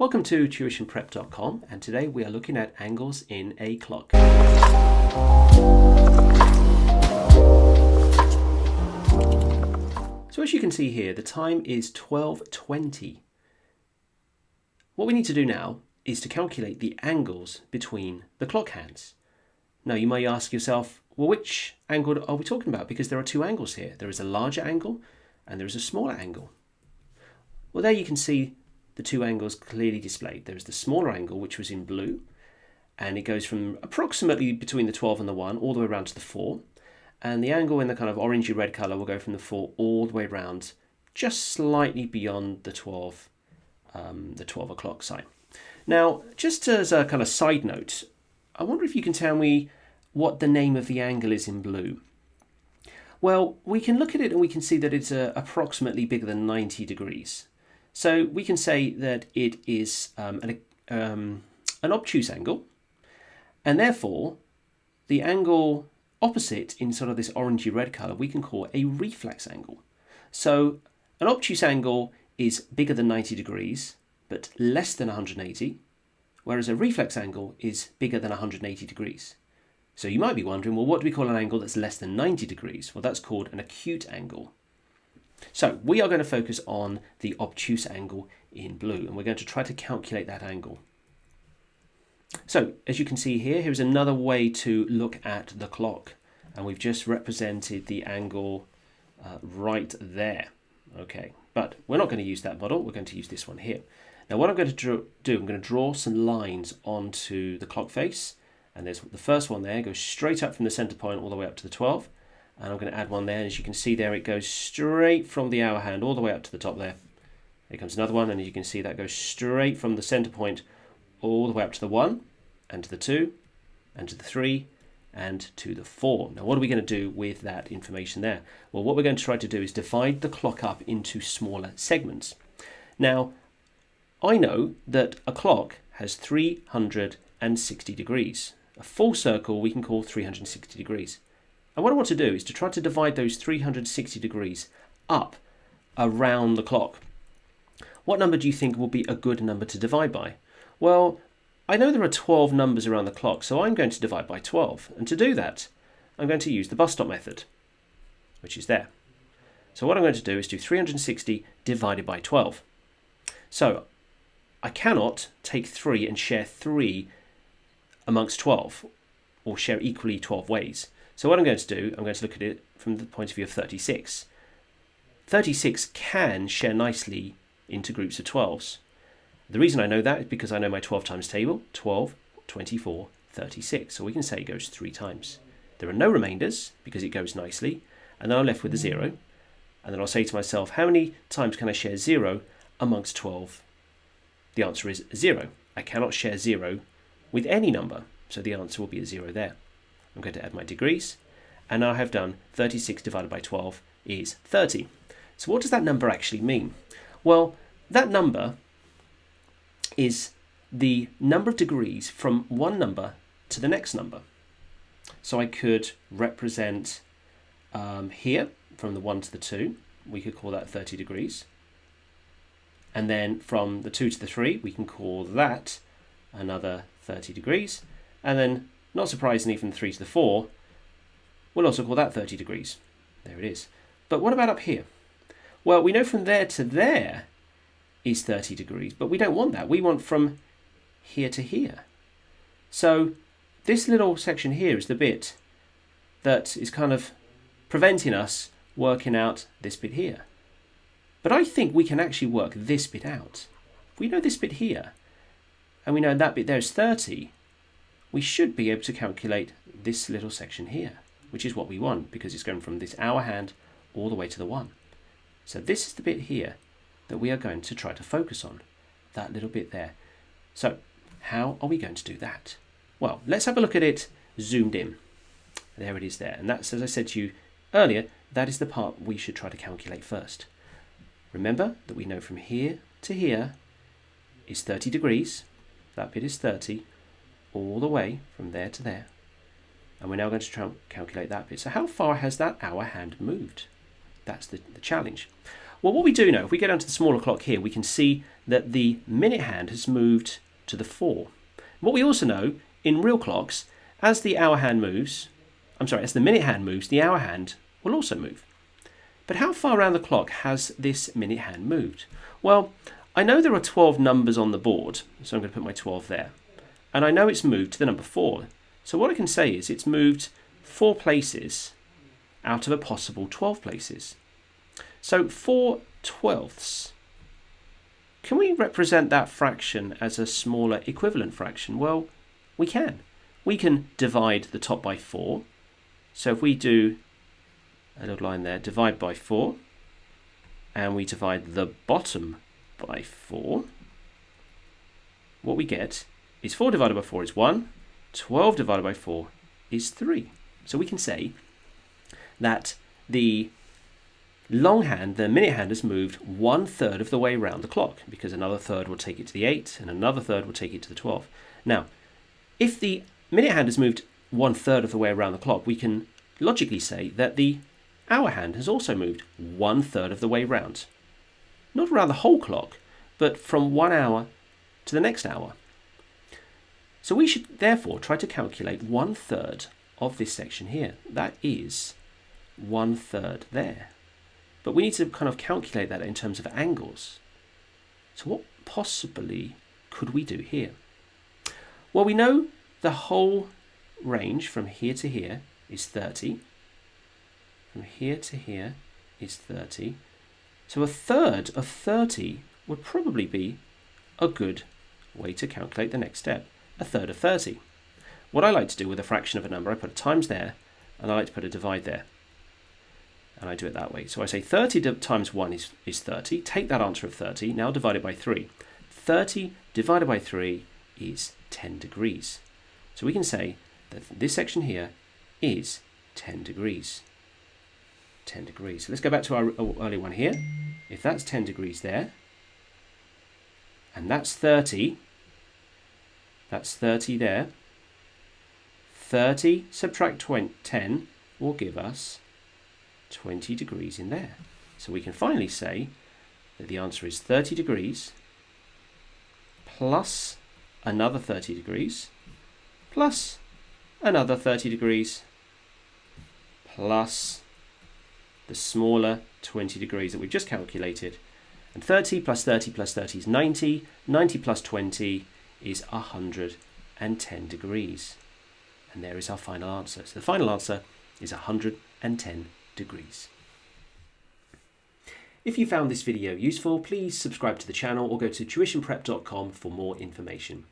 Welcome to tuitionprep.com, and today we are looking at angles in a clock. So as you can see here, the time is 12:20. What we need to do now is to calculate the angles between the clock hands. Now you may ask yourself, well, which angle are we talking about? Because there are two angles here. There is a larger angle and there is a smaller angle. Well, there you can see the two angles clearly displayed. There is the smaller angle, which was in blue, and it goes from approximately between the 12 and the 1 all the way around to the 4. And the angle in the kind of orangey red colour will go from the 4 all the way around, just slightly beyond the 12 o'clock sign. Now, just as a kind of side note, I wonder if you can tell me what the name of the angle is in blue. Well, we can look at it and we can see that it's approximately bigger than 90 degrees. So we can say that it is an obtuse angle, and therefore the angle opposite in sort of this orangey red colour we can call a reflex angle. So an obtuse angle is bigger than 90 degrees but less than 180, whereas a reflex angle is bigger than 180 degrees. So you might be wondering, well, what do we call an angle that's less than 90 degrees? Well, that's called an acute angle. So we are going to focus on the obtuse angle in blue, and we're going to try to calculate that angle. So as you can see here, here's another way to look at the clock, and we've just represented the angle right there. Okay, but we're not going to use that model, we're going to use this one here. Now what I'm going to do, I'm going to draw some lines onto the clock face, and there's the first one there, goes straight up from the center point all the way up to the 12. And I'm going to add one there, and as you can see there, it goes straight from the hour hand all the way up to the top there. Here comes another one, and as you can see, that goes straight from the center point all the way up to the 1, and to the 2, and to the 3, and to the 4. Now, what are we going to do with that information there? Well, what we're going to try to do is divide the clock up into smaller segments. Now, I know that a clock has 360 degrees. A full circle we can call 360 degrees. And what I want to do is to try to divide those 360 degrees up around the clock. What number do you think will be a good number to divide by? Well, I know there are 12 numbers around the clock, so I'm going to divide by 12. And to do that, I'm going to use the bus stop method, which is there. So what I'm going to do is do 360 divided by 12. So I cannot take 3 and share 3 amongst 12, or share equally 12 ways. So what I'm going to do, I'm going to look at it from the point of view of 36. 36 can share nicely into groups of 12s. The reason I know that is because I know my 12 times table, 12, 24, 36. So we can say it goes 3 times. There are no remainders because it goes nicely, and then I'm left with a 0. And then I'll say to myself, how many times can I share 0 amongst 12? The answer is 0. I cannot share 0 with any number, so the answer will be a 0 there. I'm going to add my degrees, and now I have done 36 divided by 12 is 30. So what does that number actually mean? Well, that number is the number of degrees from one number to the next number. So I could represent here, from the 1 to the 2, we could call that 30 degrees. And then from the 2 to the 3, we can call that another 30 degrees. And then, not surprisingly, from the 3 to the 4, we'll also call that 30 degrees. There it is. But what about up here? Well, we know from there to there is 30 degrees, but we don't want that. We want from here to here. So this little section here is the bit that is kind of preventing us working out this bit here. But I think we can actually work this bit out. If we know this bit here, and we know that bit there is 30, we should be able to calculate this little section here, which is what we want because it's going from this hour hand all the way to the 1. So this is the bit here that we are going to try to focus on, that little bit there. So how are we going to do that? Well, let's have a look at it zoomed in. There it is there. And that's, as I said to you earlier, that is the part we should try to calculate first. Remember that we know from here to here is 30 degrees. That bit is 30. All the way from there to there, and we're now going to try and calculate that bit. So how far has that hour hand moved? That's the challenge. Well, what we do know, if we go down to the smaller clock here, we can see that the minute hand has moved to the 4. What we also know, in real clocks, as the hour hand moves, as the minute hand moves, the hour hand will also move. But how far around the clock has this minute hand moved? Well, I know there are 12 numbers on the board, so I'm going to put my 12 there. And I know it's moved to the number 4. So what I can say is it's moved 4 places out of a possible 12 places. So 4/12. Can we represent that fraction as a smaller equivalent fraction? Well, we can. We can divide the top by 4. So if we do a little line there, divide by 4, and we divide the bottom by 4, what we get is 4 divided by 4 is 1, 12 divided by 4 is 3. So we can say that the long hand, the minute hand, has moved 1/3 of the way around the clock, because another third will take it to the 8 and another third will take it to the 12. Now, if the minute hand has moved 1/3 of the way around the clock, we can logically say that the hour hand has also moved 1/3 of the way round. Not around the whole clock, but from 1 hour to the next hour. So we should therefore try to calculate 1/3 of this section here. That is 1/3 there. But we need to kind of calculate that in terms of angles. So what possibly could we do here? Well, we know the whole range from here to here is 30. From here to here is 30. So 1/3 of 30 would probably be a good way to calculate the next step. 1/3 of 30. What I like to do with a fraction of a number, I put a times there, and I like to put a divide there. And I do it that way. So I say 30 times 1 is 30. Take that answer of 30, now divide it by 3. 30 divided by 3 is 10 degrees. So we can say that this section here is 10 degrees. 10 degrees. So let's go back to our early one here. If that's 10 degrees there, and that's 30 there, 30 subtract 10 will give us 20 degrees in there. So we can finally say that the answer is 30 degrees plus another 30 degrees plus another 30 degrees plus the smaller 20 degrees that we've just calculated. And 30 plus 30 plus 30 is 90. 90 plus 20 is 110 degrees. And there is our final answer. So the final answer is 110 degrees. If you found this video useful, please subscribe to the channel or go to tuitionprep.com for more information.